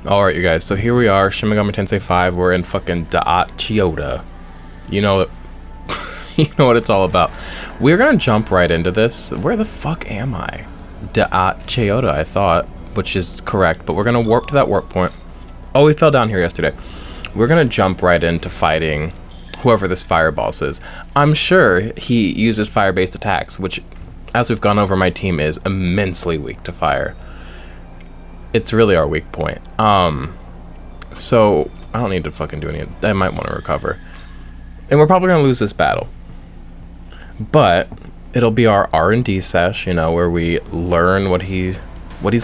Alright, you guys, so here we are, Shin Megami Tensei 5, we're in fucking Da'at Chiyoda. You know, you know what it's all about. We're gonna jump right into this. Where the fuck am I? Da'at Chiyoda, I thought, which is correct, but we're gonna warp to that warp point. Oh, we fell down here yesterday. We're gonna jump right into fighting whoever this fire boss is. I'm sure he uses fire-based attacks, which, as we've gone over, my team is immensely weak to fire. It's really our weak point. So I don't need to fucking do any of that. I might want to recover. And we're probably gonna lose this battle. But it'll be our R&D sesh, you know, where we learn what he's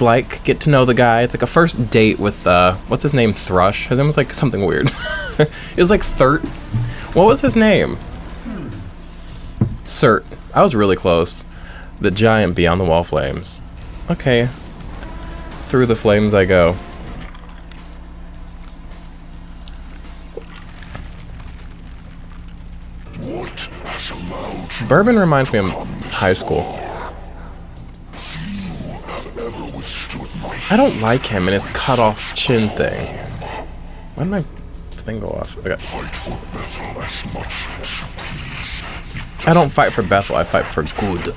like, get to know the guy. It's like a first date with what's his name? Thrush? His name was like something weird. It was like Surt. What was his name? Surt. I was really close. The giant beyond the wall flames. Okay. Through the flames I go. Bourbon reminds me of high school. I don't like him and his cut off chin thing. Why did my thing go off? Okay. I don't fight for Bethel, I fight for good.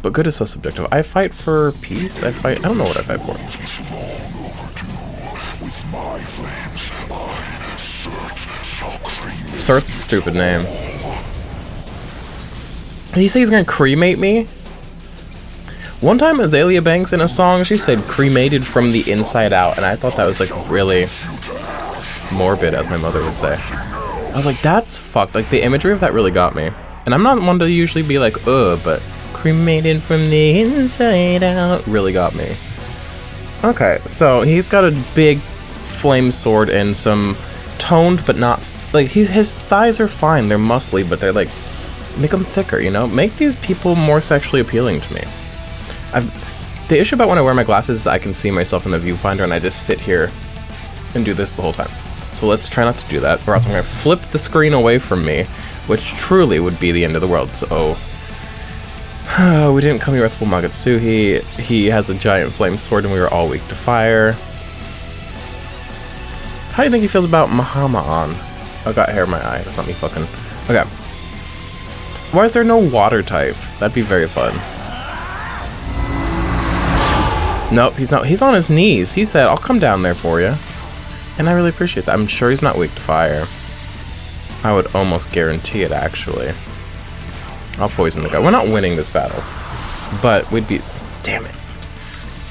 But good is so subjective. I fight for peace. I don't know what I fight for. Surt's a stupid name. Did he say he's gonna cremate me? One time Azalea Banks in a song, she said cremated from the inside out, and I thought that was like really morbid, as my mother would say. I was like, that's fucked. Like, the imagery of that really got me. And I'm not one to usually be like, but cremated from the inside out really got me. Okay, so he's got a big flame sword and some toned but not, like, his thighs are fine, they're muscly, but they're like, make them thicker, you know? Make these people more sexually appealing to me. The issue about when I wear my glasses is I can see myself in the viewfinder and I just sit here and do this the whole time. So let's try not to do that, or else I'm gonna flip the screen away from me, which truly would be the end of the world. So we didn't come here with full Magatsuhi. He has a giant flame sword and we were all weak to fire. How do you think he feels about Mahama-on? I got hair in my eye. That's not me fucking. Okay. Why is there no water type? That'd be very fun. Nope, he's not. He's on his knees. He said, I'll come down there for you. And I really appreciate that. I'm sure he's not weak to fire. I would almost guarantee it, actually. I'll poison the guy. We're not winning this battle. But we'd be... Damn it.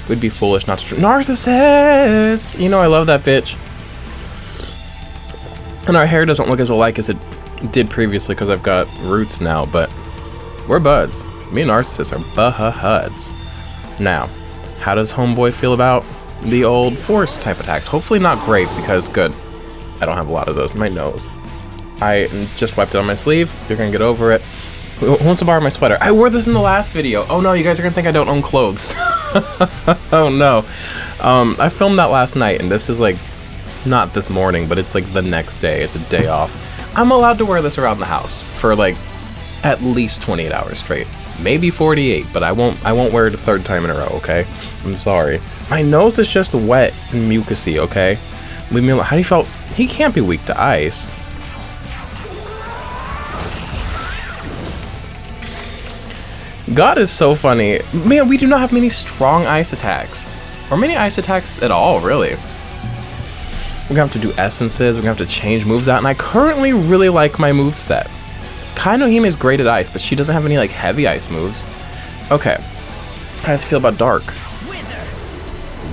We'd be foolish not to... Narcissist! You know I love that bitch. And our hair doesn't look as alike as it did previously because I've got roots now, but we're buds. Me and Narcissist are buds. Now, how does Homeboy feel about the old force type attacks? Hopefully not great, because good. I don't have a lot of those in my nose. I just wiped it on my sleeve. You're gonna get over it. Who wants to borrow my sweater? I wore this in the last video. Oh no, you guys are gonna think I don't own clothes. Oh no. I filmed that last night, and this is like, not this morning, but it's like the next day. It's a day off. I'm allowed to wear this around the house for like at least 28 hours straight. Maybe 48, but I won't wear it a third time in a row, okay? I'm sorry. My nose is just wet and mucusy, okay? Leave me alone. How do you feel? He can't be weak to ice. God is so funny. Man, we do not have many strong ice attacks. Or many ice attacks at all, really. We're gonna have to do essences, we're gonna have to change moves out, and I currently really like my moveset. Kai no Hime is great at ice, but she doesn't have any like heavy ice moves. Okay. How do I feel about dark?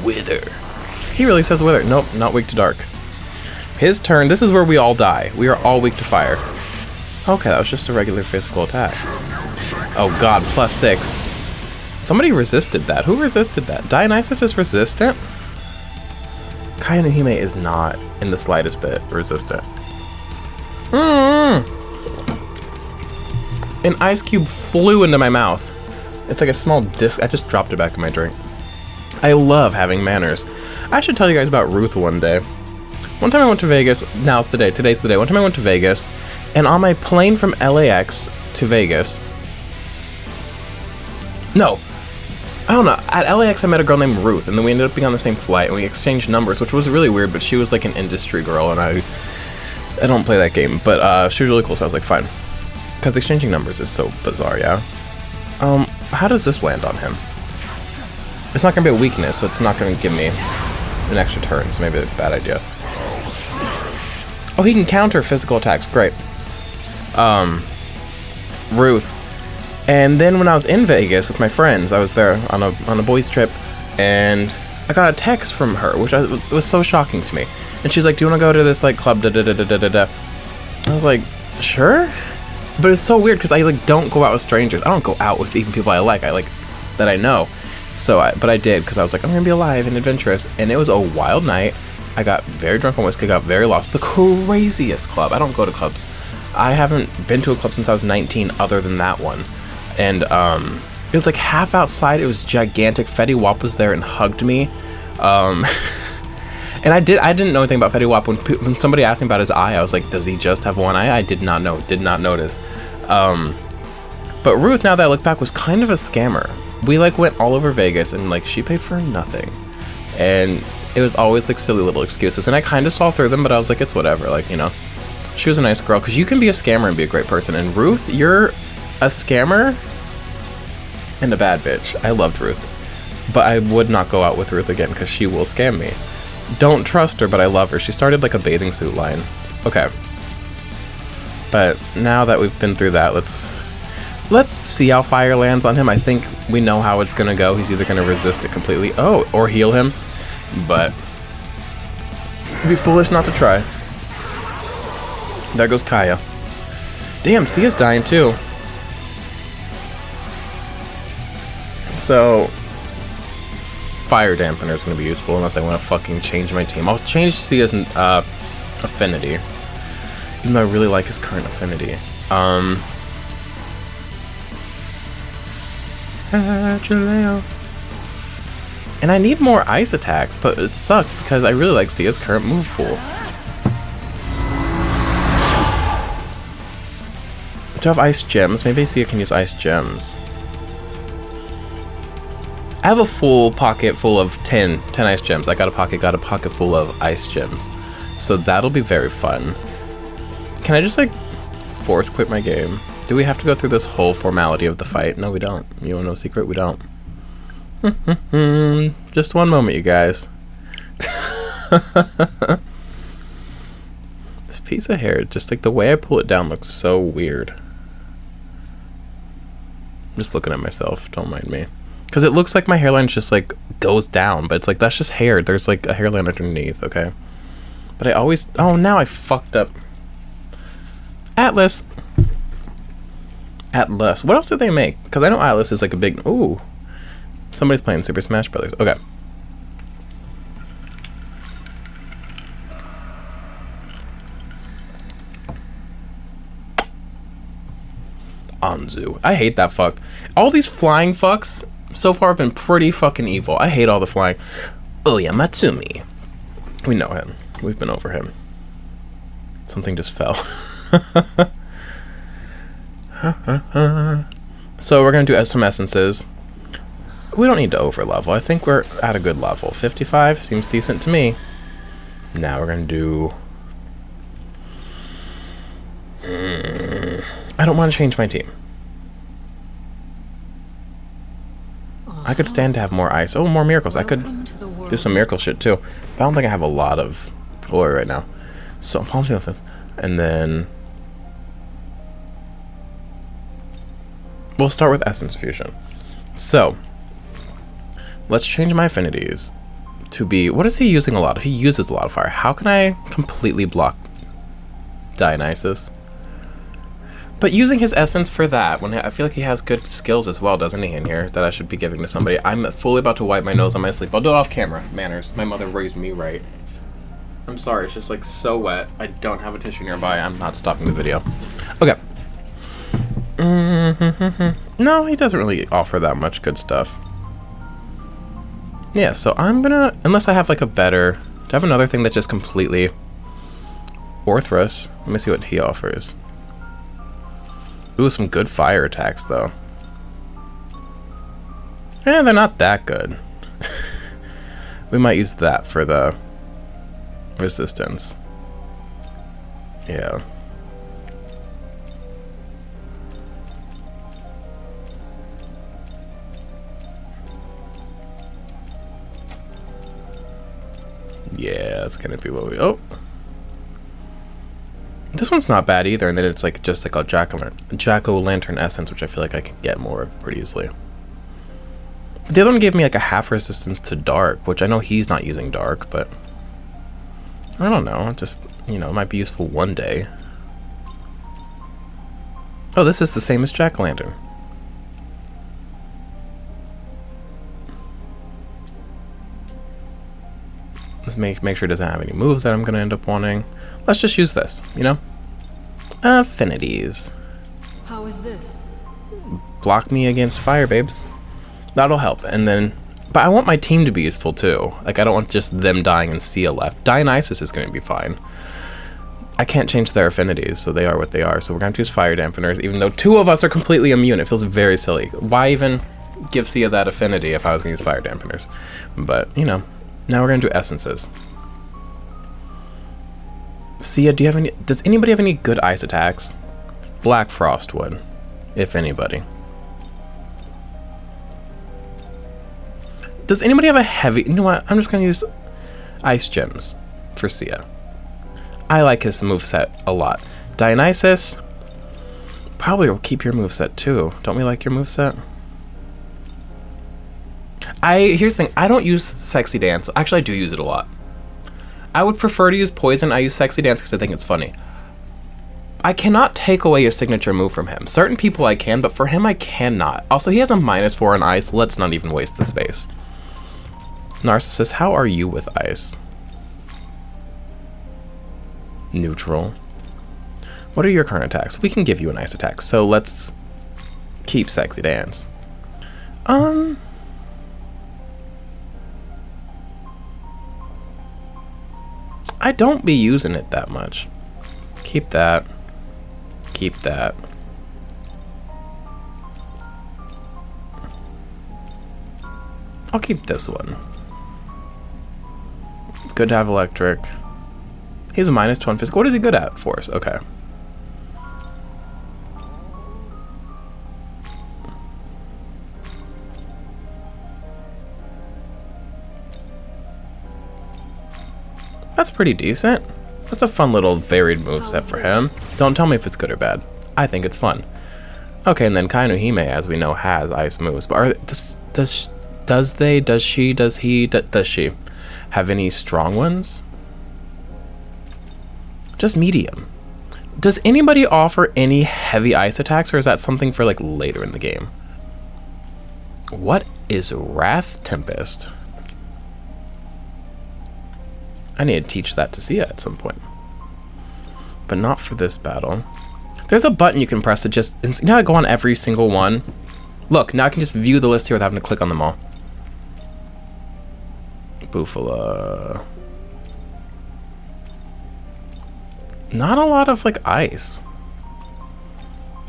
Wither. He really says wither. Nope, not weak to dark. His turn. This is where we all die. We are all weak to fire. Okay, that was just a regular physical attack. Oh god, +6. Somebody resisted that. Who resisted that? Dionysus is resistant? Kai no Hime is not in the slightest bit resistant. An ice cube flew into my mouth. It's like a small disc. I just dropped it back in my drink. I love having manners. I should tell you guys about Ruth one day. One time I went to Vegas. Now it's the day. Today's the day. One time I went to Vegas, and on my plane from LAX to Vegas. No. I don't know. At LAX, I met a girl named Ruth, and then we ended up being on the same flight, and we exchanged numbers, which was really weird, but she was like an industry girl, and I don't play that game, but she was really cool, so I was like, fine. Because exchanging numbers is so bizarre, yeah? How does this land on him? It's not going to be a weakness, so it's not going to give me an extra turn, so maybe a bad idea. Oh, he can counter physical attacks, great. Ruth. And then when I was in Vegas with my friends, I was there on a boys trip, and I got a text from her, which was so shocking to me. And she's like, "Do you want to go to this like club?" Da da da da da da. I was like, "Sure," but it's so weird because I like don't go out with strangers. I don't go out with even people I like that I know. But I did because I was like, I'm gonna be alive and adventurous, and it was a wild night. I got very drunk on whiskey, got very lost. The craziest club. I don't go to clubs. I haven't been to a club since I was 19, other than that one. And it was like half outside. It was gigantic. Fetty Wap was there and hugged me. And I didn't know anything about Fetty Wap. When somebody asked me about his eye, I was like, does he just have one eye? I did not know. Did not notice. But Ruth, now that I look back, was kind of a scammer. We like went all over Vegas, and like she paid for nothing. And it was always like silly little excuses. And I kind of saw through them, but I was like, it's whatever. Like, you know, she was a nice girl, because you can be a scammer and be a great person. And Ruth, you're a scammer and a bad bitch. I loved Ruth, but I would not go out with Ruth again because she will scam me. Don't trust her, but I love her. She started like a bathing suit line. Okay. But now that we've been through that, let's see how fire lands on him. I think we know how it's gonna go. He's either gonna resist it completely, or heal him, but it'd be foolish not to try. There goes Kaya. Damn, Sia's dying too. So, fire dampener is going to be useful unless I want to fucking change my team. I'll change Sia's affinity, even though I really like his current affinity. And I need more ice attacks, but it sucks because I really like Sia's current move pool. Do I have ice gems? Maybe Sia can use ice gems. I have a full pocket full of 10 ice gems. I got a pocket full of ice gems. So that'll be very fun. Can I just like force quit my game? Do we have to go through this whole formality of the fight? No, we don't. You want no secret? We don't. Just one moment, you guys. This piece of hair, just like the way I pull it down looks so weird. I'm just looking at myself, don't mind me. Because it looks like my hairline just like goes down, but it's like that's just hair. There's like a hairline underneath, okay? But I always, oh, now I fucked up. Atlas. What else do they make? Because I know Atlas is like a big, ooh. Somebody's playing Super Smash Brothers. Okay. Anzu. I hate that fuck. All these flying fucks so far have been pretty fucking evil. I hate all the flying. Oh yeah, Matsumi. We know him. We've been over him. Something just fell. So we're gonna do some essences. We don't need to over level. I think we're at a good level. 55 seems decent to me. Now we're gonna do. I don't want to change my team. I could stand to have more ice. Oh, more miracles. I could do some miracle shit too. But I don't think I have a lot of glory right now. So I'm and then we'll start with essence fusion. So let's change my affinities to be. What is he using a lot of? He uses a lot of fire. How can I completely block Dionysus? But using his essence for that, when I feel like he has good skills as well, doesn't he, in here, that I should be giving to somebody. I'm fully about to wipe my nose on my sleep. I'll do it off camera. Manners. My mother raised me right. I'm sorry, it's just like so wet. I don't have a tissue nearby. I'm not stopping the video. Okay. No, he doesn't really offer that much good stuff. Yeah, so I'm gonna, unless I have like a better, do I have another thing that just completely Orthrus? Let me see what he offers. Ooh, some good fire attacks, though. Eh, they're not that good. We might use that for the resistance. Yeah. Yeah, that's gonna be what we... Oh! This one's not bad either, and then it's like just like a jack-o'-lantern essence, which I feel like I could get more of pretty easily. But the other one gave me like a half resistance to dark, which I know he's not using dark, but I don't know. It just, you know, it might be useful one day. Oh, this is the same as jack-o'-lantern. Let's make sure it doesn't have any moves that I'm gonna end up wanting. Let's just use this, you know? Affinities. How is this? Block me against fire, babes. That'll help. And then, but I want my team to be useful too. Like, I don't want just them dying and Sia left. Dionysus is gonna be fine. I can't change their affinities, so they are what they are. So we're going to use fire dampeners, even though 2 of us are completely immune. It feels very silly. Why even give Sia that affinity if I was gonna use fire dampeners? But, you know. Now we're gonna do essences. Sia, do you have any? Does anybody have any good ice attacks? Black Frost would, if anybody. Does anybody have a heavy? You know what? I'm just gonna use ice gems for Sia. I like his moveset a lot. Dionysus, probably will keep your moveset too. Don't we like your moveset? Here's the thing, I don't use Sexy Dance. Actually, I do use it a lot. I would prefer to use Poison. I use Sexy Dance because I think it's funny. I cannot take away a signature move from him. Certain people I can, but for him I cannot. Also, he has a -4 on ice. Let's not even waste the space. Narcissus, how are you with ice? Neutral. What are your current attacks? We can give you an ice attack, so let's keep Sexy Dance. I don't be using it that much. Keep that. Keep that. I'll keep this one. Good to have electric. He's a -1 physical. What is he good at? Force. Okay. That's pretty decent. That's a fun little varied moveset for him. Don't tell me if it's good or bad. I think it's fun. Okay, and then Kainohime, as we know, has ice moves. But does she have any strong ones? Just medium. Does anybody offer any heavy ice attacks, or is that something for like later in the game? What is Wrath Tempest? I need to teach that to Sia at some point. But not for this battle. There's a button you can press to just... You know how I go on every single one? Look, now I can just view the list here without having to click on them all. Bufala. Not a lot of, like, ice.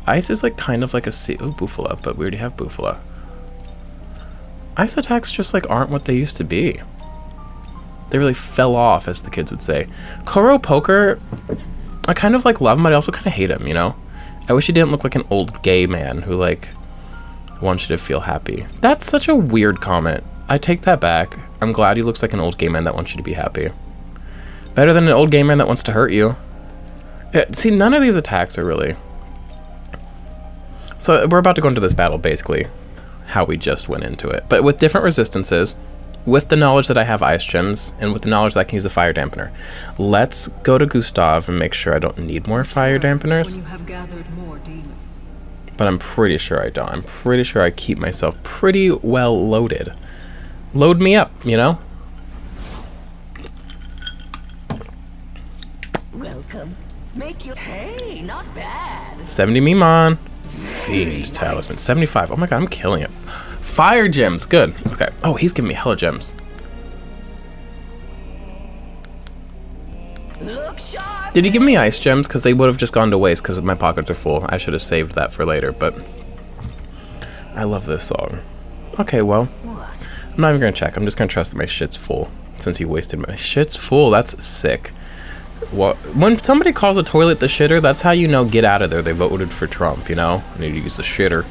Ice is, like, kind of like a sea... Oh, Bufala, but we already have Bufala. Ice attacks just, like, aren't what they used to be. They really fell off, as the kids would say. Koro Poker, I kind of like love him, but I also kind of hate him, you know? I wish he didn't look like an old gay man who, like, wants you to feel happy. That's such a weird comment. I take that back. I'm glad he looks like an old gay man that wants you to be happy. Better than an old gay man that wants to hurt you. Yeah, see, none of these attacks are really... So we're about to go into this battle, basically, how we just went into it. But with different resistances... With the knowledge that I have ice gems, and with the knowledge that I can use a fire dampener. Let's go to Gustav and make sure I don't need more fire dampeners. When you have gathered more demons. But I'm pretty sure I don't. I'm pretty sure I keep myself pretty well loaded. Load me up, you know? Welcome. Make you... Hey, not bad. 70 Mimon. Fiend Talisman. 75. Oh my god, I'm killing it. Fire gems, good. Okay. Oh, he's giving me hella gems. Look sharp. Did he give me ice gems? Because they would have just gone to waste because my pockets are full. I should have saved that for later, but I love this song. Okay, well, What? I'm not even gonna check. I'm just gonna trust that my shit's full. Since he wasted my shit's full, that's sick. What? When somebody calls a toilet the shitter, that's how you know get out of there. They voted for Trump, you know? I need to use the shitter.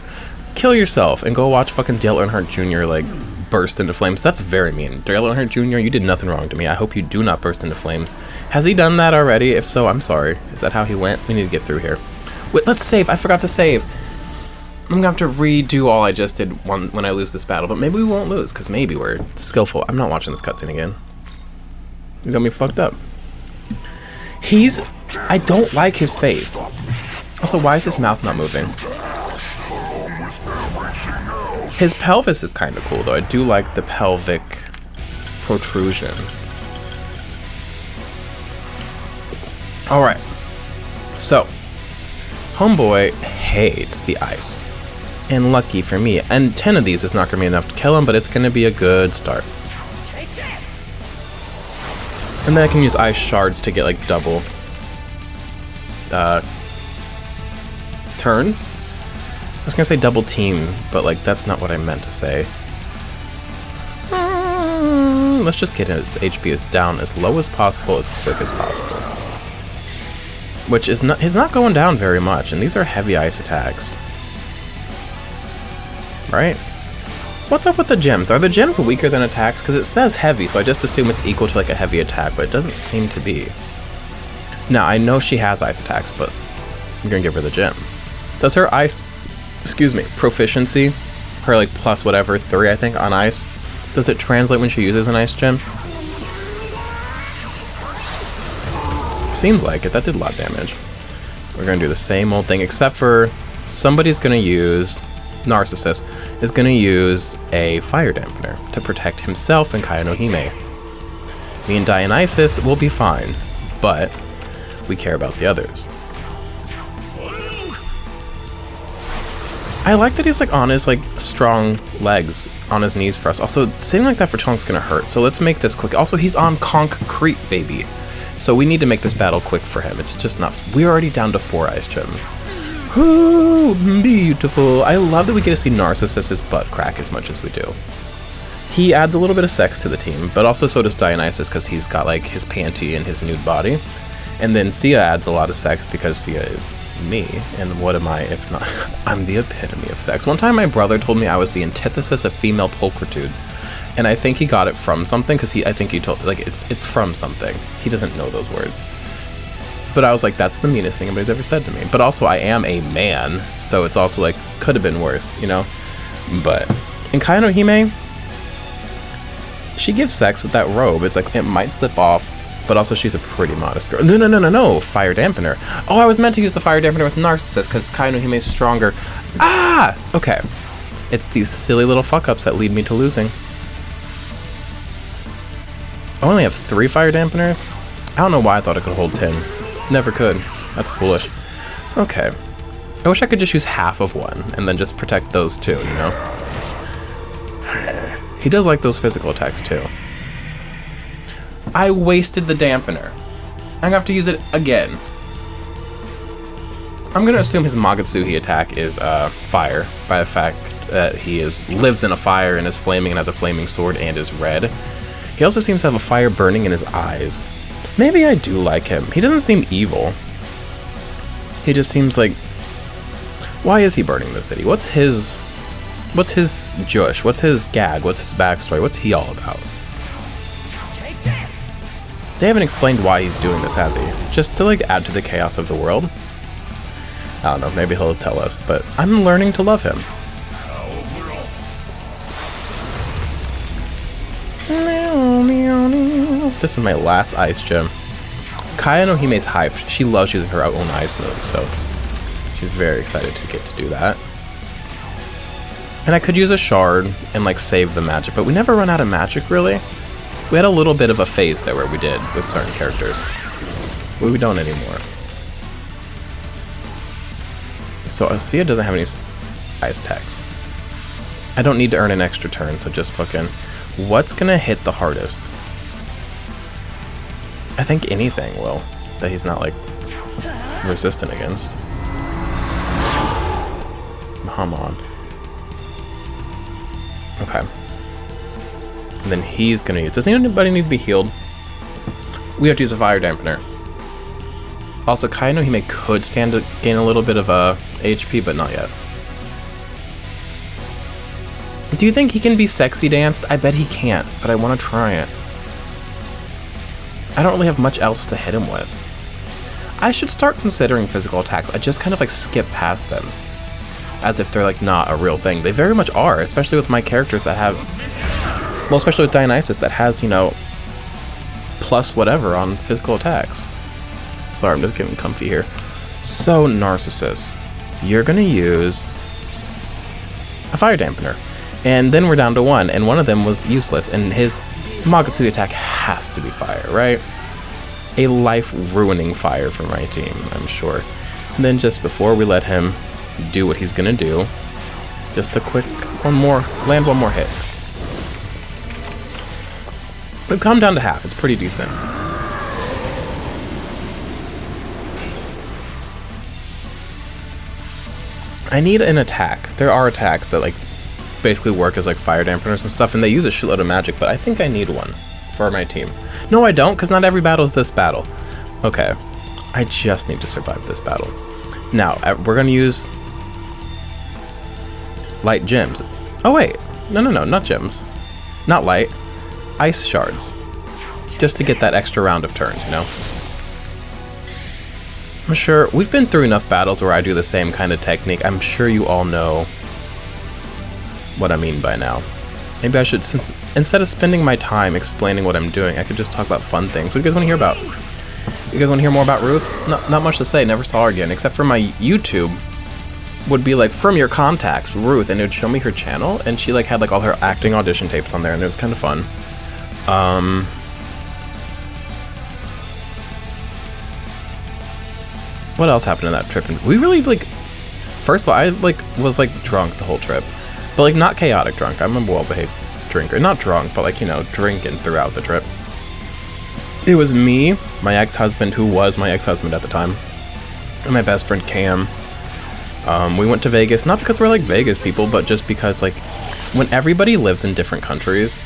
Kill yourself and go watch fucking Dale Earnhardt Jr. like burst into flames. That's very mean. Dale Earnhardt Jr., you did nothing wrong to me. I hope you do not burst into flames. Has he done that already? If so, I'm sorry. Is that how he went? We need to get through here. Wait, let's save. I forgot to save. I'm gonna have to redo all I just did when I lose this battle, but maybe we won't lose, because maybe we're skillful. I'm not watching this cutscene again. You got me fucked up. I don't like his face. Also, why is his mouth not moving? His pelvis is kind of cool, though. I do like the pelvic protrusion. Alright. So, homeboy hates the ice. And lucky for me, and 10 of these is not going to be enough to kill him, but it's going to be a good start. Take this. And then I can use ice shards to get like double turns. I was going to say double team, but like that's not what I meant to say. Let's just get his HP down as low as possible, as quick as possible. Which is not, he's not going down very much, and these are heavy ice attacks. Right? What's up with the gems? Are the gems weaker than attacks? Because it says heavy, so I just assume it's equal to like a heavy attack, but it doesn't seem to be. Now, I know she has ice attacks, but I'm gonna give her the gem. Does her ice, proficiency, her like plus whatever, 3 I think, on ice, does it translate when she uses an ice gem? Seems like it. That did a lot of damage. We're gonna do the same old thing, except for somebody's gonna use... Narcissus is going to use a fire dampener to protect himself and Kaya no Hime. Me and Dionysus will be fine, but we care about the others. I like that he's like on his like strong legs, on his knees for us. Also, sitting like that for too long is going to hurt, so let's make this quick. Also, he's on concrete, baby. So we need to make this battle quick for him. It's just not... We're already down to 4 ice gems. Ooh, beautiful. I love that we get to see Narcissus's butt crack as much as we do. He adds a little bit of sex to the team, but also so does Dionysus because he's got like his panty and his nude body. And then Siaha adds a lot of sex because Siaha is me. And what am I if not? I'm the epitome of sex. One time my brother told me I was the antithesis of female pulchritude. And I think he got it from something because I think he told, like, it's from something. He doesn't know those words. But I was like, that's the meanest thing anybody's ever said to me. But also, I am a man, so it's also like, could have been worse, you know? But in Kaya no Hime, she gives sex with that robe. It's like, it might slip off, but also she's a pretty modest girl. No, fire dampener. Oh, I was meant to use the fire dampener with Narcissus, because Kaya no Hime is stronger. Ah! Okay. It's these silly little fuck-ups that lead me to losing. I only have 3 fire dampeners? I don't know why I thought it could hold 10. Never could. That's foolish. Okay. I wish I could just use half of one and then just protect those 2, you know? He does like those physical attacks too. I wasted the dampener. I'm gonna have to use it again. I'm gonna assume his Magatsuhi attack is fire by the fact that he lives in a fire and is flaming and has a flaming sword and is red. He also seems to have a fire burning in his eyes. Maybe I do like him. He doesn't seem evil. He just seems like... Why is he burning the city? What's his jush? What's his gag? What's his backstory? What's he all about? Take this. They haven't explained why he's doing this, has he? Just to like add to the chaos of the world? I don't know, maybe he'll tell us, but I'm learning to love him. This is my last ice gem. Kaya no Hime's hyped. She loves using her own ice moves, so she's very excited to get to do that. And I could use a shard and like save the magic, but we never run out of magic really. We had a little bit of a phase there where we did with certain characters. But we don't anymore. So Siaha doesn't have any ice attacks. I don't need to earn an extra turn, so just fucking... What's gonna hit the hardest? I think anything will, that he's not like resistant against. Come on. Okay. And then he's gonna use... Does anybody need to be healed? We have to use a fire dampener. Also, Kai no Hime could stand to gain a little bit of HP, but not yet. Do you think he can be sexy danced? I bet he can't, but I want to try it. I don't really have much else to hit him with. I should start considering physical attacks. I just kind of like skip past them, as if they're like not a real thing. They very much are, especially with my characters that have, well, especially with Dionysus that has, you know, plus whatever on physical attacks. Sorry, I'm just getting comfy here. So, Narcissus, you're gonna use a fire dampener. And then we're down to one, and one of them was useless, and his Magatsuki attack has to be fire, right? A life-ruining fire for my team, I'm sure. And then just before we let him do what he's gonna do, just a quick land one more hit. We've come down to half, it's pretty decent. I need an attack. There are attacks that like basically work as like fire dampeners and stuff, and they use a shitload of magic, but I think I need one for my team. No, I don't, because not every battle is this battle. Okay, I just need to survive this battle. Now, we're gonna use light gems. Oh wait, no, not gems. Not light, ice shards. Just to get that extra round of turns, you know? I'm sure we've been through enough battles where I do the same kind of technique. I'm sure you all know what I mean by now. Maybe I should, since instead of spending my time explaining what I'm doing, I could just talk about fun things. What do you guys want to hear about? You guys want to hear more about Ruth? Not much to say, never saw her again, except for my YouTube would be like, from your contacts, Ruth, and it would show me her channel, and she like had like all her acting audition tapes on there, and it was kind of fun. What else happened in that trip? And we really like, first of all, I like was like drunk the whole trip, but like not chaotic drunk. I'm a well-behaved drinker, not drunk, but like, you know, drinking throughout the trip. It was me, my ex-husband, who was my ex-husband at the time, and my best friend Cam. We went to Vegas, not because we're like Vegas people, but just because like when everybody lives in different countries,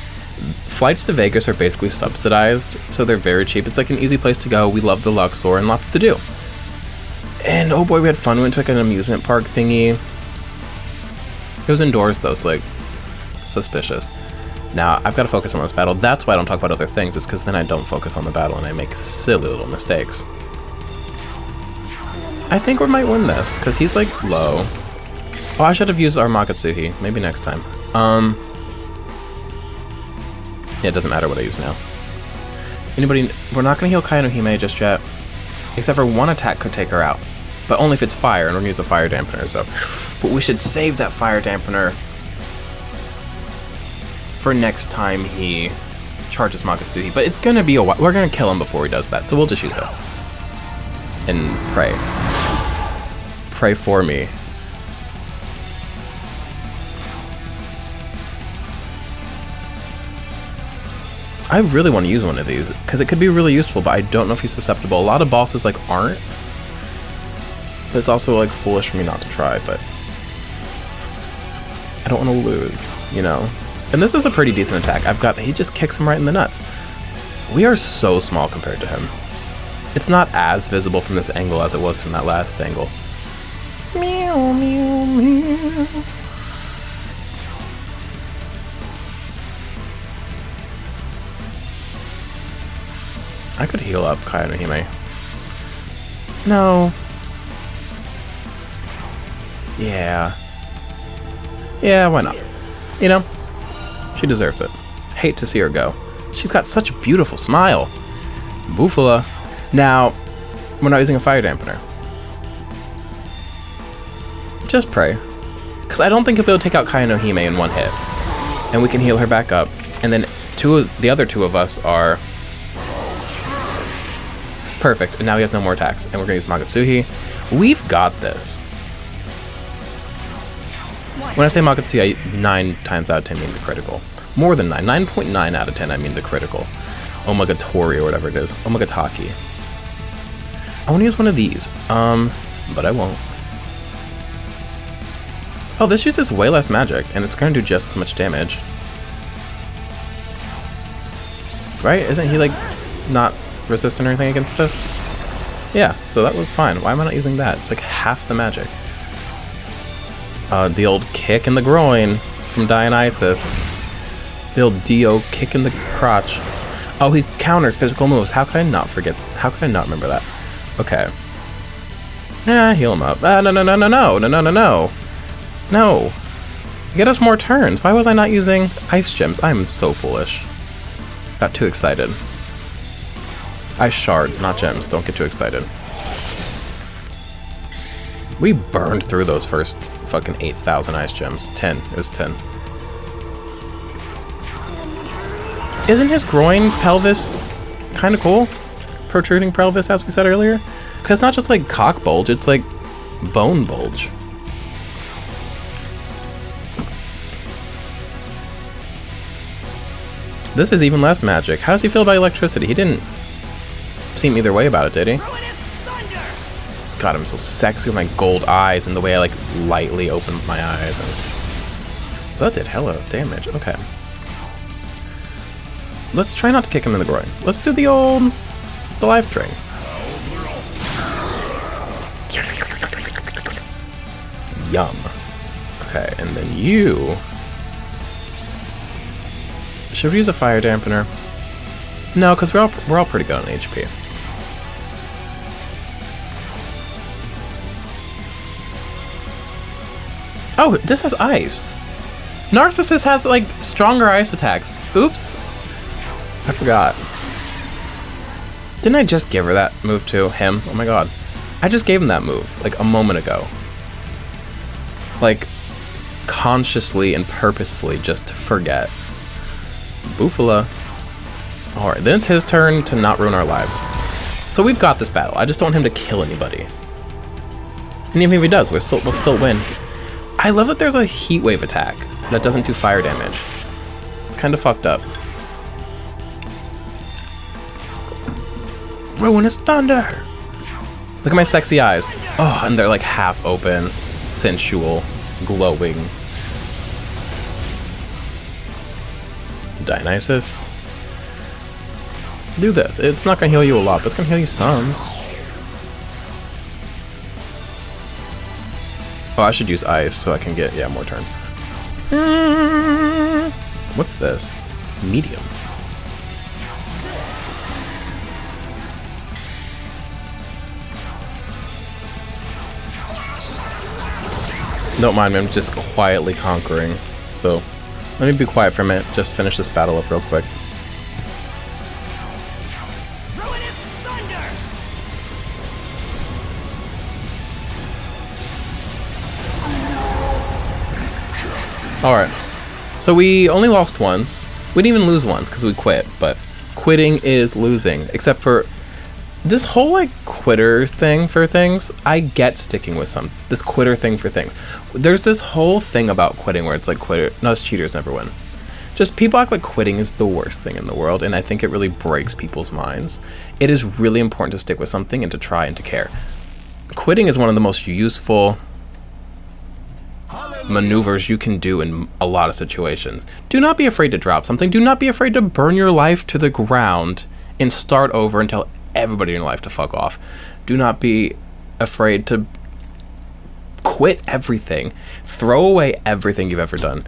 flights to Vegas are basically subsidized, so they're very cheap. It's like an easy place to go. We love the Luxor and lots to do. And oh boy, we had fun. We went to like an amusement park thingy. It was indoors though, so like, suspicious. Now, I've got to focus on this battle. That's why I don't talk about other things, is because then I don't focus on the battle and I make silly little mistakes. I think we might win this, because he's like low. Oh, I should have used our Makatsuhi. Maybe next time. Yeah, it doesn't matter what I use now. Anybody, we're not going to heal Kai no Hime just yet. Except for one attack could take her out. But only if it's fire, and we're going to use a fire dampener, so. But we should save that fire dampener for next time he charges Makatsuhi. But it's going to be a while. We're going to kill him before he does that, so we'll just use it. And pray. Pray for me. I really want to use one of these, because it could be really useful, but I don't know if he's susceptible. A lot of bosses, like, aren't. But it's also, like, foolish for me not to try, but I don't want to lose, you know? And this is a pretty decent attack. He just kicks him right in the nuts. We are so small compared to him. It's not as visible from this angle as it was from that last angle. Meow, meow, meow. I could heal up Kai no Hime. No. Yeah. Yeah, why not? You know, she deserves it. Hate to see her go. She's got such a beautiful smile. Bufala. Now, we're not using a fire dampener. Just pray. Because I don't think he'll be able to take out Kai no Hime in one hit. And we can heal her back up. And then the other two of us are perfect. And now he has no more attacks. And we're going to use Makatsuhi. We've got this. When I say Makatsuhi, 9 times out of 10 mean the critical. More than 9. 9.9 out of 10 I mean the critical. Omagatori or whatever it is. Omagataki. I want to use one of these. But I won't. Oh, this uses way less magic, and it's gonna do just as much damage. Right? Isn't he, like, not resistant or anything against this? Yeah, so that was fine. Why am I not using that? It's like half the magic. The old kick in the groin from Dionysus. The old Dio kick in the crotch. Oh, he counters physical moves. How could I not forget? How could I not remember that? Okay. Heal him up. No. No. Get us more turns. Why was I not using ice gems? I am so foolish. Got too excited. Ice shards, not gems. Don't get too excited. We burned through those first fucking 8,000 ice gems. 10. It was 10. Isn't his groin pelvis kind of cool? Protruding pelvis, as we said earlier? Because it's not just like cock bulge, it's like bone bulge. This is even less magic. How does he feel about electricity? He didn't seem either way about it, did he? God, I'm so sexy with my gold eyes and the way I like lightly open my eyes. And that did hella damage. Okay. Let's try not to kick him in the groin. Let's do the life drain. Yum. Okay, and then you... Should we use a fire dampener? No, because we're all pretty good on HP. Oh, this has ice. Narcissus has like stronger ice attacks. Oops. I forgot. Didn't I just give her that move to him? Oh my god. I just gave him that move like a moment ago. Like consciously and purposefully just to forget. Bufala. Alright, then it's his turn to not ruin our lives. So we've got this battle. I just don't want him to kill anybody. And even if he does, we'll still win. I love that there's a heat wave attack that doesn't do fire damage. It's kind of fucked up. Ruinous thunder! Look at my sexy eyes. Oh, and they're like half open, sensual, glowing. Dionysus. Do this. It's not gonna heal you a lot, but it's gonna heal you some. Oh, I should use ice so I can get, yeah, more turns. What's this? Medium. Don't mind me, I'm just quietly conquering. So, let me be quiet for a minute, just finish this battle up real quick. Alright, so we only lost once. We didn't even lose once because we quit, but quitting is losing. Except for this whole like quitter thing for things, I get sticking with this quitter thing for things. There's this whole thing about quitting where it's like us cheaters never win. Just people act like quitting is the worst thing in the world, and I think it really breaks people's minds. It is really important to stick with something and to try and to care. Quitting is one of the most useful maneuvers you can do in a lot of situations. Do not be afraid to drop something. Do not be afraid to burn your life to the ground and start over and tell everybody in your life to fuck off. Do not be afraid to quit everything. Throw away everything you've ever done.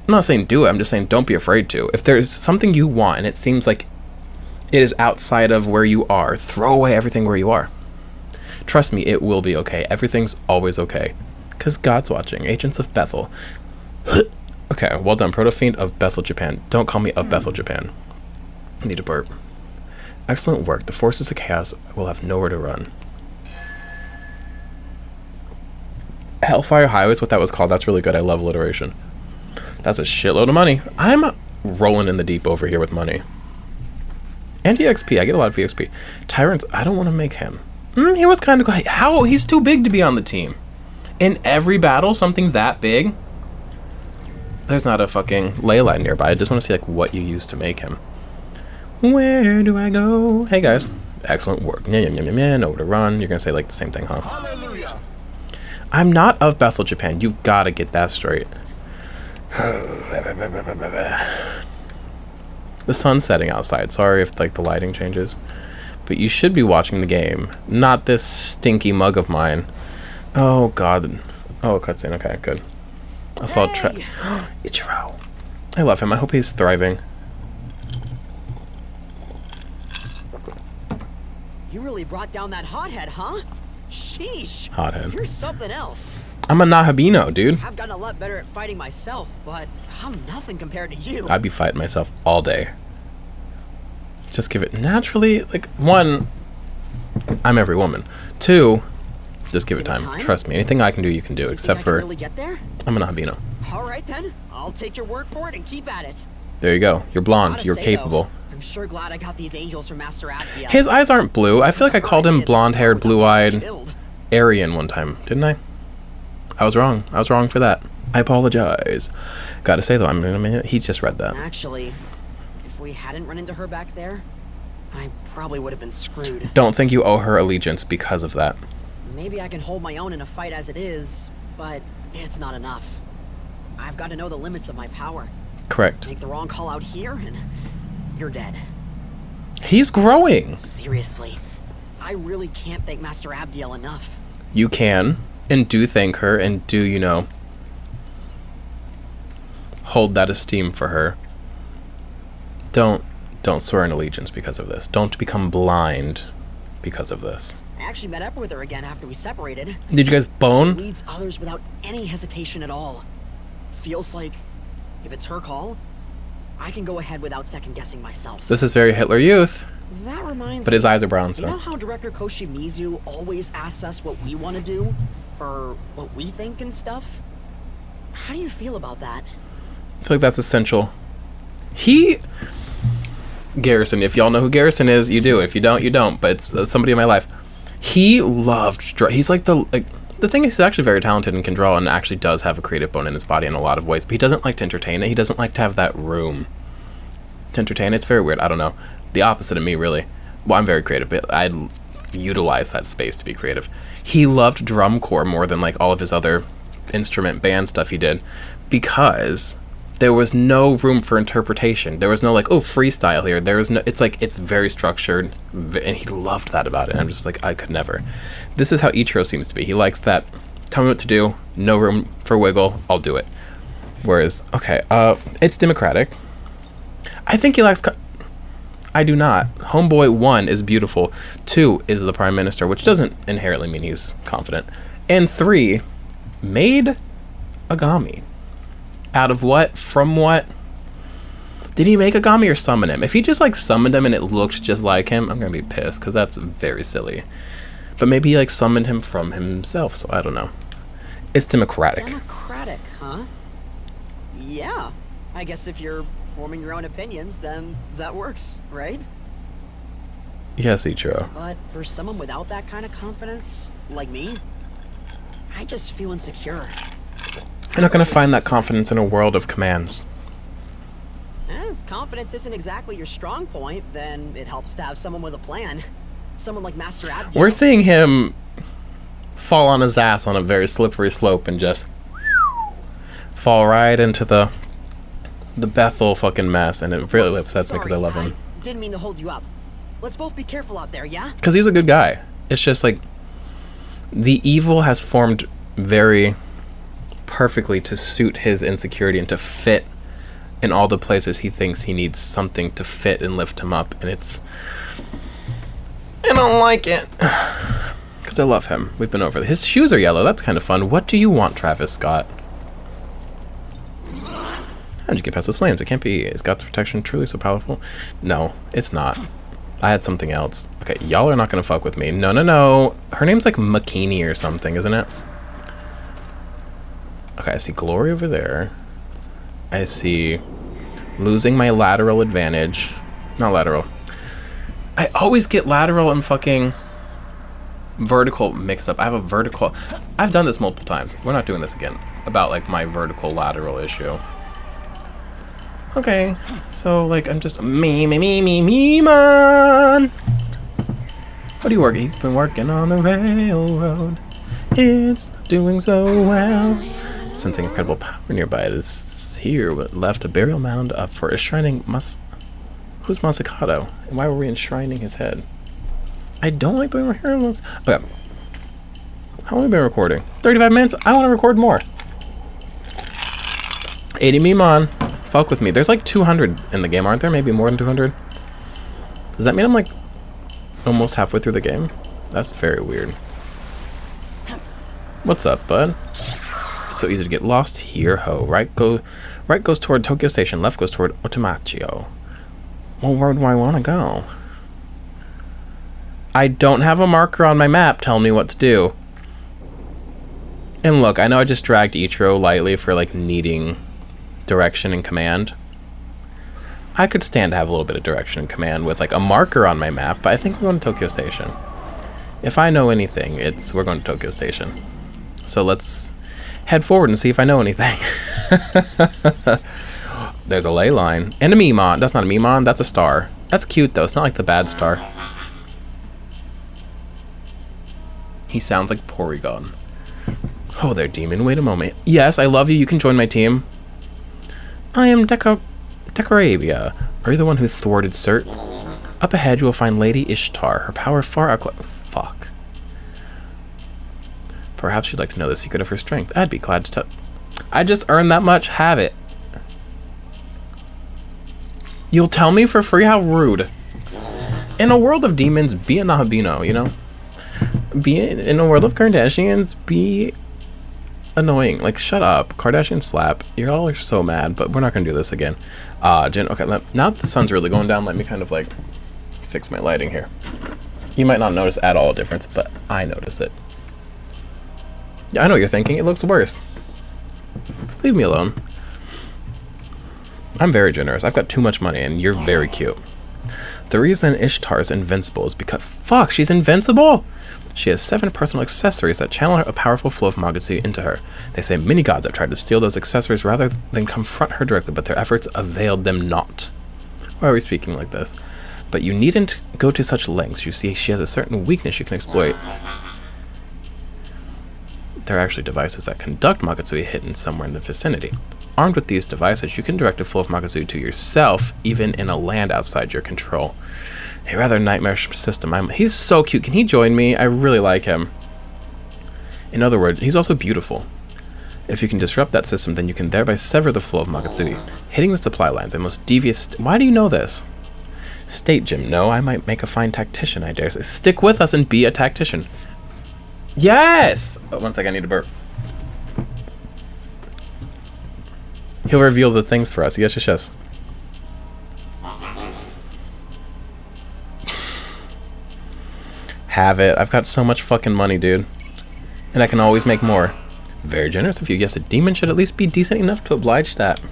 I'm not saying do it, I'm just saying don't be afraid to. If there's something you want and it seems like it is outside of where you are, throw away everything where you are. Trust me, it will be okay. Everything's always okay. Because God's watching. Agents of Bethel. Okay, well done. Proto-Fiend of Bethel, Japan. Don't call me of Bethel, Japan. I need a burp. Excellent work. The forces of chaos will have nowhere to run. Hellfire Highway is what that was called. That's really good. I love alliteration. That's a shitload of money. I'm rolling in the deep over here with money. And EXP. I get a lot of EXP. Tyrants. I don't want to make him. He was kind of... How? He's too big to be on the team. In every battle, something that big? There's not a fucking ley line nearby. I just want to see like what you used to make him. Where do I go? Hey guys. Excellent work. Yeah, nowhere to run. You're going to say like the same thing, huh? Hallelujah. I'm not of Bethel, Japan. You've got to get that straight. The sun's setting outside. Sorry if like the lighting changes. But you should be watching the game, not this stinky mug of mine. Oh god. Oh, cutscene. Okay, good. I saw Ichiro. I love him. I hope he's thriving. You really brought down that hothead, huh? Sheesh. Hothead. You're something else. I'm a Nahabino, dude. I've gotten a lot better at fighting myself, but I'm nothing compared to you. I'd be fighting myself all day. Just give it naturally. Like, one, I'm every woman. Two, just give it time. Trust me. Anything I can do, you can do. Except for, really get there? I'm a Nahabino. All right then. I'll take your word for it and keep at it. There you go. You're blonde. You're capable. Though, I'm sure glad I got these angels from Master Abdiel. His eyes aren't blue. I feel like I called him blonde-haired, blue-eyed Aryan one time, didn't I? I was wrong. I was wrong for that. I apologize. Gotta say though, he just read that. Actually, if we hadn't run into her back there, I probably would have been screwed. Don't think you owe her allegiance because of that. Maybe I can hold my own in a fight as it is, but it's not enough. I've got to know the limits of my power. Correct. Make the wrong call out here, and you're dead. He's growing. Seriously, I really can't thank Master Abdiel enough. You can, and do thank her, and do, you know, hold that esteem for her. Don't swear an allegiance because of this. Don't become blind because of this. I actually met up with her again after we separated. Did you guys bone? She leads others without any hesitation at all. Feels like if it's her call, I can go ahead without second-guessing myself. This is very Hitler Youth. That reminds me. But his eyes are brown, so. You know how Director Koshimizu always asks us what we want to do? Or what we think and stuff? How do you feel about that? I feel like that's essential. Garrison, if y'all know who Garrison is, you do. If you don't, you don't. But it's somebody in my life. He loved he's like the thing is, he's actually very talented and can draw and actually does have a creative bone in his body in a lot of ways. But he doesn't like to entertain it. He doesn't like to have that room to entertain. It's very weird. I don't know. The opposite of me, really. Well, I'm very creative, but I utilize that space to be creative. He loved drum corps more than like all of his other instrument band stuff he did, because there was no room for interpretation. There was no like, oh, freestyle here. There was no, it's like, it's very structured, and he loved that about it. And I'm just like, I could never. This is how Ichiro seems to be. He likes that, tell me what to do, no room for wiggle, I'll do it. Whereas, okay, it's democratic. I think he likes, I do not. Homeboy 1 is beautiful. 2 is the prime minister, which doesn't inherently mean he's confident. And 3 made Agami. Out of what? From what? Did he make Agami or summon him? If he just like summoned him and it looked just like him, I'm gonna be pissed because that's very silly. But maybe he like summoned him from himself, so I don't know. It's democratic. Democratic, huh? Yeah. I guess if you're forming your own opinions, then that works, right? Yes, Ichiro. But for someone without that kind of confidence, like me, I just feel insecure. You're not gonna find that confidence in a world of commands. If confidence isn't exactly your strong point, then it helps to have someone with a plan. Someone like Master Abdiel. We're seeing him fall on his ass on a very slippery slope and just fall right into the Bethel fucking mess, and it really upsets me because I love him. I didn't mean to hold you up. Let's both be careful out there, yeah? Because he's a good guy. It's just like the evil has formed very perfectly to suit his insecurity and to fit in all the places he thinks he needs something to fit and lift him up, and I don't like it because I love him. We've been over his shoes are yellow. That's kind of fun. What do you want, Travis Scott? How did you get past those flames? It can't be. Is God's protection truly so powerful? No, it's not. I had something else. Okay, y'all are not gonna fuck with me. No. Her name's like Makini or something, isn't it? Okay, I see glory over there. I see losing my lateral advantage. Not lateral. I always get lateral and fucking vertical mixed up. I have a vertical. I've done this multiple times. We're not doing this again. About like my vertical lateral issue. Okay, so like I'm just me man. What are you working? He's been working on the railroad. It's not doing so well. Sensing incredible power nearby, this here left a burial mound up for enshrining Who's Masakato? And why were we enshrining his head? I don't like the way my hair looks. Okay. How long have we been recording? 35 minutes? I want to record more. 80 Mimon. Fuck with me. There's like 200 in the game, aren't there? Maybe more than 200? Does that mean I'm like almost halfway through the game? That's very weird. What's up, bud? It's so easy to get lost here, ho. Right goes toward Tokyo Station, left goes toward Otomachio. Well, where do I want to go? I don't have a marker on my map telling me what to do. And look, I know I just dragged Ichiro lightly for like needing direction and command. I could stand to have a little bit of direction and command with like a marker on my map, but I think we're going to Tokyo Station. If I know anything, we're going to Tokyo Station. So let's head forward and see if I know anything. There's a ley line. And a Mimon. That's not a Mimon, that's a star. That's cute though, it's not like the bad star. He sounds like Porygon. Oh there, demon, wait a moment. Yes, I love you, you can join my team. I am Decorabia. Are you the one who thwarted Surt? Up ahead you will find Lady Ishtar. Her power far fuck. Perhaps you'd like to know the secret of her strength. I'd be glad to I just earned that much, have it. You'll tell me for free? How rude. In a world of demons, be a Nahabino, you know? In a world of Kardashians, be annoying. Like, shut up. Kardashian slap. You all are so mad, but we're not gonna do this again. Jen, okay, now that the sun's really going down, let me kind of like fix my lighting here. You might not notice at all a difference, but I notice it. Yeah, I know what you're thinking. It looks worse. Leave me alone. I'm very generous. I've got too much money, and you're very cute. The reason Ishtar's invincible is because... Fuck, she's invincible? She has 7 personal accessories that channel a powerful flow of Magatsu into her. They say many gods have tried to steal those accessories rather than confront her directly, but their efforts availed them not. Why are we speaking like this? But you needn't go to such lengths. You see, she has a certain weakness you can exploit. There are actually devices that conduct Magatsu hidden somewhere in the vicinity. Armed with these devices, you can direct a flow of Magatsu to yourself, even in a land outside your control. A rather nightmarish system. He's so cute. Can he join me? I really like him. In other words, he's also beautiful. If you can disrupt that system, then you can thereby sever the flow of Magatsu. Hitting the supply lines, a most devious... Why do you know this? State, Jim. No, I might make a fine tactician, I dare say. Stick with us and be a tactician. Yes! Oh, 1 second, I need to burp. He'll reveal the things for us. Yes, yes, yes. Have it. I've got so much fucking money, dude. And I can always make more. Very generous of you. Yes, a demon should at least be decent enough to oblige that.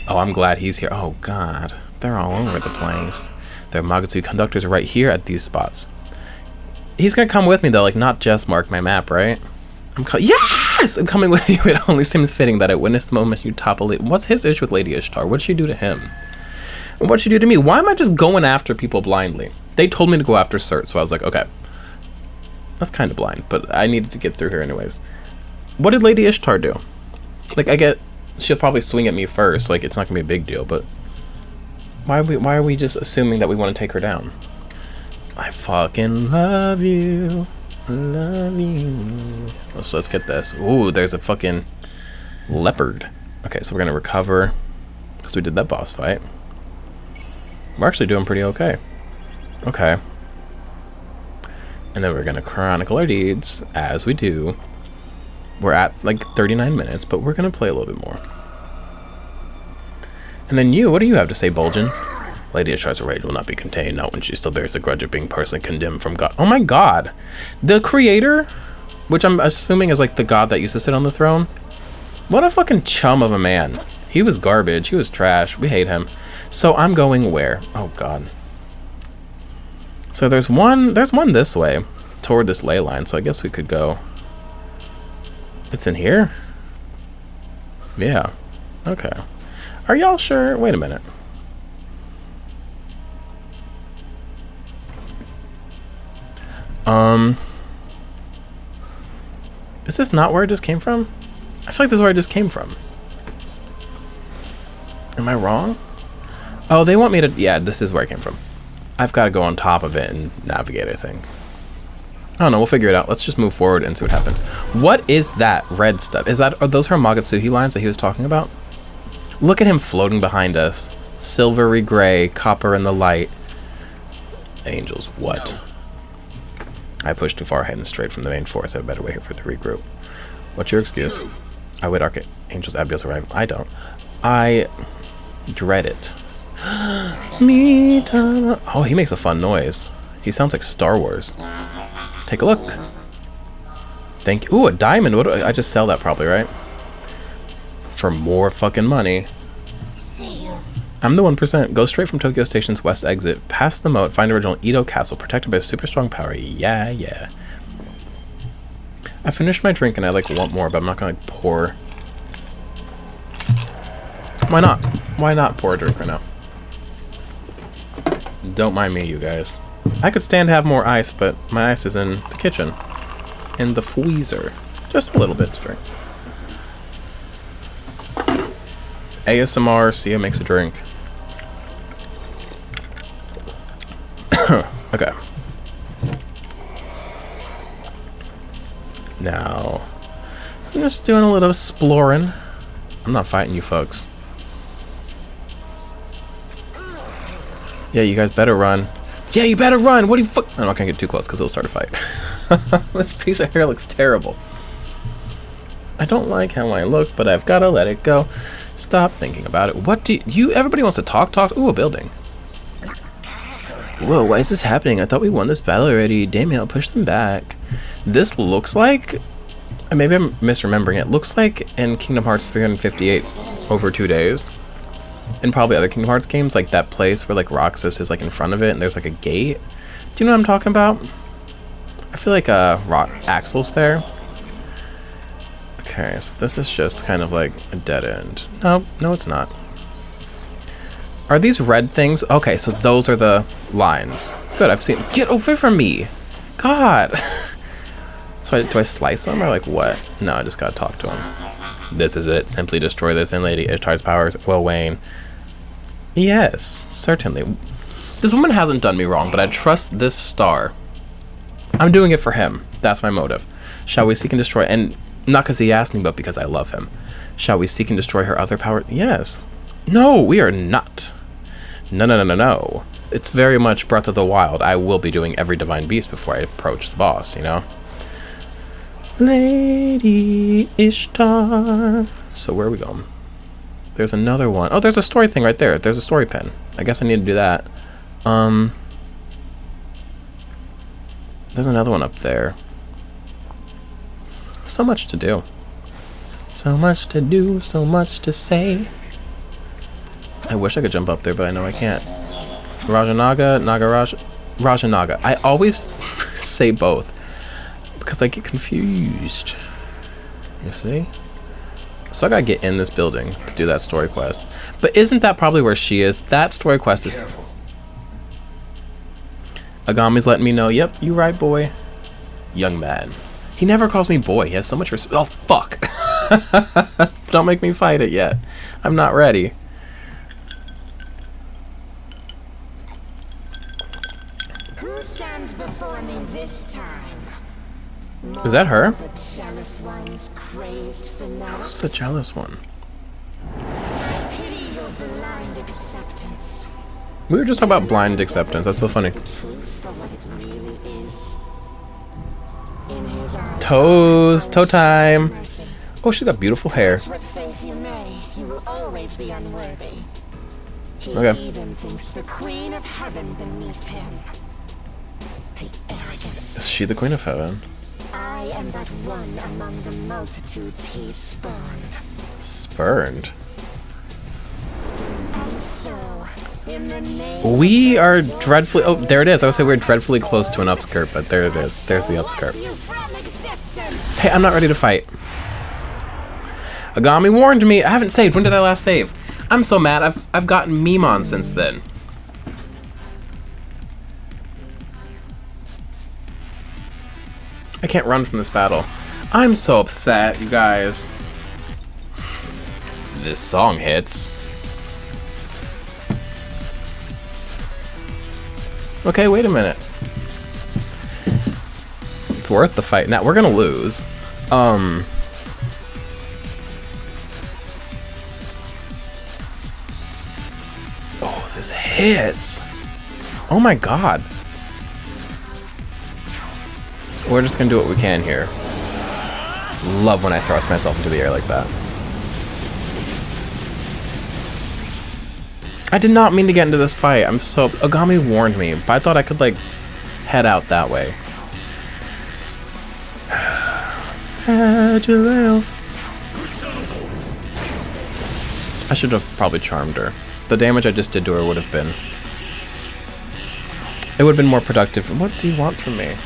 Oh, I'm glad he's here. Oh, God. They're all over the place. There are Magatsu conductors right here at these spots. He's gonna come with me, though. Like, not just mark my map, right? Yes! I'm coming with you. It only seems fitting that I witnessed the moment you topple it. What's his issue with Lady Ishtar? What'd she do to him? And what'd she do to me? Why am I just going after people blindly? They told me to go after Surt, so I was like, okay. That's kind of blind, but I needed to get through here anyways. What did Lady Ishtar do? Like, I get... She'll probably swing at me first, like, it's not gonna be a big deal, but... Why are we just assuming that we want to take her down? I fucking love you. Love you. So let's get this. Ooh, there's a fucking leopard. Okay, so we're gonna recover because we did that boss fight. We're actually doing pretty okay. Okay. And then we're gonna chronicle our deeds as we do. We're at like 39 minutes, but we're gonna play a little bit more. And then you, what do you have to say, Bulgin? Lady Ishtar's rage will not be contained, not when she still bears the grudge of being personally condemned from God. Oh my God. The creator, which I'm assuming is like the god that used to sit on the throne. What a fucking chum of a man. He was garbage. He was trash. We hate him. So I'm going where? Oh God. So there's one this way toward this ley line. So I guess we could go. It's in here? Yeah. Okay. Are y'all sure? Wait a minute. Is this not where it just came from? I feel like this is where it just came from. Am I wrong? Oh, they want me to... Yeah, this is where it came from. I've got to go on top of it and navigate, I think. I don't know, we'll figure it out. Let's just move forward and see what happens. What is that red stuff? Are those her Magatsuhi lines that he was talking about? Look at him floating behind us. Silvery gray, copper in the light. Angels, what? I pushed too far ahead and straight from the main force. I had a better way here for the regroup. What's your excuse? I wait Archangels Abigail's arrival. I don't. I dread it. Oh, he makes a fun noise. He sounds like Star Wars. Take a look. Thank you. Ooh, a diamond. What do I just sell that probably, right? For more fucking money. I'm the 1%. Go straight from Tokyo Station's west exit, past the moat, find original Edo Castle, protected by super strong power. Yeah, yeah. I finished my drink and I like want more, but I'm not gonna like pour. Why not? Why not pour a drink right now? Don't mind me, you guys. I could stand to have more ice, but my ice is in the kitchen. In the freezer. Just a little bit to drink. ASMR, Sia makes a drink. Okay. Now, I'm just doing a little exploring. I'm not fighting you folks. Yeah, you guys better run. Yeah, you better run! What do you fuck? I'm not gonna get too close because it'll start a fight. This piece of hair looks terrible. I don't like how I look, but I've gotta let it go. Stop thinking about it. What do you... Everybody wants to talk? Ooh, a building. Whoa, why is this happening? I thought we won this battle already. Damn it, I'll push them back. This looks like... Maybe I'm misremembering it. Looks like in Kingdom Hearts 358 over 2 days. And probably other Kingdom Hearts games, like that place where like Roxas is like in front of it and there's like a gate. Do you know what I'm talking about? I feel like Axel's there. Okay, so this is just kind of like a dead end. No, it's not. Are these red things? Okay, so those are the lines. Good, I've seen... Get away from me! God! So do I slice them or like what? No, I just gotta talk to him. This is it. Simply destroy this and Lady Ishtar's powers. Will Wayne. Yes, certainly. This woman hasn't done me wrong, but I trust this star. I'm doing it for him. That's my motive. Shall we seek and destroy... And not because he asked me, but because I love him. Shall we seek and destroy her other power? Yes. No, we are not. No. It's very much Breath of the Wild. I will be doing every divine beast before I approach the boss, you know? Lady Ishtar. So where are we going? There's another one. Oh, there's a story thing right there. There's a story pen. I guess I need to do that. There's another one up there. So much to do. So much to do, so much to say. I wish I could jump up there, but I know I can't. Rajanaga, Rajanaga. I always say both because I get confused. You see? So I gotta get in this building to do that story quest. But isn't that probably where she is? That story quest is... Agami's letting me know, yep, you right, boy. Young man. He never calls me boy. He has so much respect. Oh, fuck. Don't make me fight it yet. I'm not ready. Who stands before me this time? Is that her? The jealous ones crazed fanatics. Who's the jealous one? I pity your blind acceptance. We were just talking about blind acceptance. That's so funny. The truth for what it really is. In his eyes, Toes. Toe time. mercy. Oh, she got beautiful hair. What faith you may, you will always be unworthy. He Okay. even thinks the Queen of Heaven beneath him. The arrogance. Is she the Queen of Heaven? I am but one among the multitudes he spurned. Spurned. And so, in the name We are dreadfully... Oh, there it is. I would say we're dreadfully close to an upskirt, but there it is. There's the upskirt. you from existence. Hey, I'm not ready to fight. Agami warned me. I haven't saved. When did I last save? I'm so mad. I've gotten meme on since then. I can't run from this battle. I'm so upset, you guys. This song hits. Okay, wait a minute. It's worth the fight. Now, we're gonna lose. Oh, this hits. Oh my god. We're just gonna do what we can here. Love when I thrust myself into the air like that. I did not mean to get into this fight. I'm so... Ogami warned me, but I thought I could, like, head out that way. I should have probably charmed her. The damage I just did to her would have been... It would have been more productive. What do you want from me?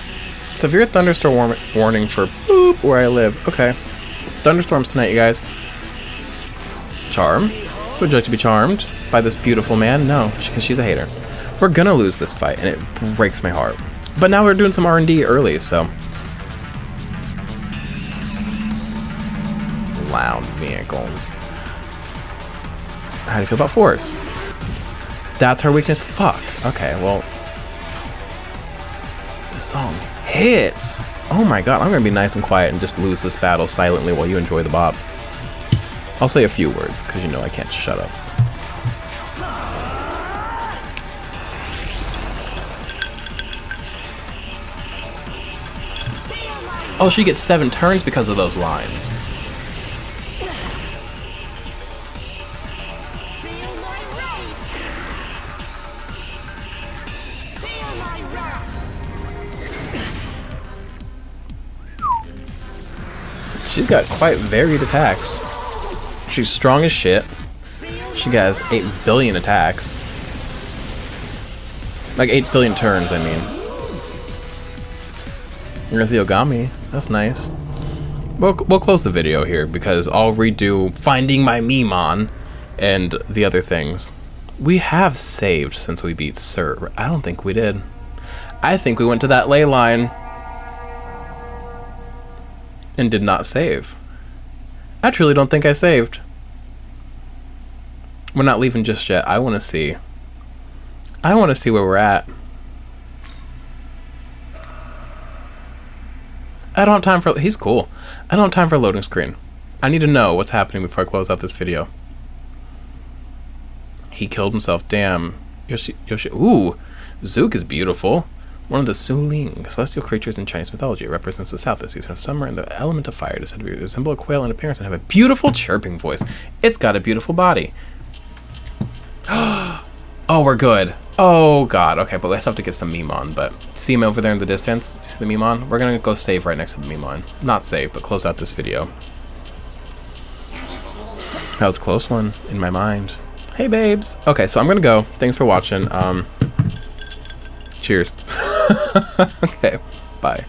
Severe thunderstorm warning for boop where I live. Okay. Thunderstorms tonight, you guys. Charm? Would you like to be charmed by this beautiful man? No, because she's a hater. We're gonna lose this fight, and it breaks my heart. But now we're doing some R&D early, so... Loud vehicles. How do you feel about force? That's her weakness? Fuck. Okay, well... This song hits! Oh my god, I'm gonna be nice and quiet and just lose this battle silently while you enjoy the bop. I'll say a few words, because you know I can't shut up. Oh, she gets 7 turns because of those lines. She's got quite varied attacks. She's strong as shit. She has 8 billion attacks. Like 8 billion turns, I mean. You're gonna see Ogami. That's nice. We'll close the video here because I'll redo finding my Memon and the other things. We have saved since we beat Surt. I don't think we did. I think we went to that ley line and did not save. I truly don't think I saved. We're not leaving just yet. I want to see. I want to see where we're at. I don't have time for... He's cool. I don't have time for a loading screen. I need to know what's happening before I close out this video. He killed himself. Damn. Yoshi. Ooh. Zook is beautiful. One of the Suling, celestial creatures in Chinese mythology. It represents the south, the season of summer, and the element of fire. It is said to resemble a quail in appearance and have a beautiful chirping voice. It's got a beautiful body. Oh, we're good. Oh, God. Okay, but we still have to get some Memon, but see him over there in the distance? See the Memon? We're going to go save right next to the Memon. Not save, but close out this video. That was a close one in my mind. Hey, babes. Okay, so I'm going to go. Thanks for watching. Cheers. Okay, bye.